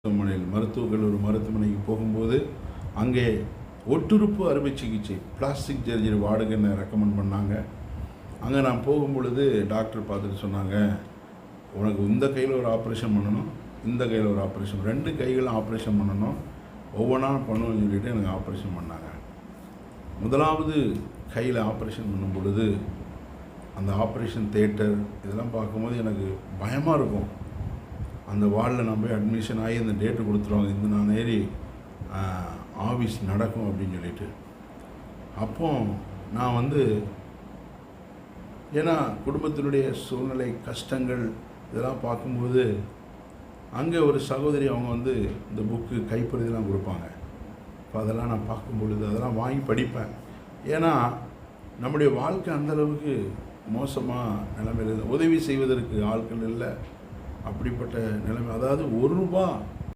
மருத்துவக் கல்லூரி மருத்துவமனைக்கு போகும்போது அங்கே ஒட்டுறுப்பு அறுவை சிகிச்சை பிளாஸ்டிக் சர்ஜரி வார்டுக்கு என்ன ரெக்கமெண்ட் பண்ணாங்க. அங்கே நான் போகும்பொழுது டாக்டர் பார்த்துட்டு சொன்னாங்க, உனக்கு இந்த கையில் ஒரு ஆப்ரேஷன் பண்ணணும், இந்த கையில் ஒரு ஆப்ரேஷன், 2 கைகளும் ஆப்ரேஷன் பண்ணணும், ஒவ்வொன்றா பண்ணணும்னு சொல்லிவிட்டு எனக்கு ஆப்ரேஷன் பண்ணாங்க. முதலாவது கையில் ஆப்ரேஷன் பண்ணும் பொழுது அந்த ஆப்ரேஷன் தியேட்டர் இதெல்லாம் பார்க்கும்போது எனக்கு பயமாக இருக்கும். அந்த வார்டில் நான் போய் அட்மிஷன் ஆகி அந்த டேட்டு கொடுத்துருவாங்க, இந்த நான் ஏறி ஆஃபீஸ் நடக்கும் அப்படின்னு சொல்லிட்டு. அப்போ நான் ஏன்னா குடும்பத்தினுடைய சூழ்நிலை கஷ்டங்கள் இதெல்லாம் பார்க்கும்போது அங்கே ஒரு சகோதரி அவங்க இந்த புக்கு கைப்பறிதெல்லாம் கொடுப்பாங்க. இப்போ அதெல்லாம் நான் பார்க்கும் பொழுது அதெல்லாம் வாங்கி படிப்பேன். ஏன்னா நம்முடைய வாழ்க்கை அந்தளவுக்கு மோசமாக நிலைமையில் உதவி செய்வதற்கு ஆட்கள் இல்லை. அப்படிப்பட்ட நிலைமை, அதாவது ₹1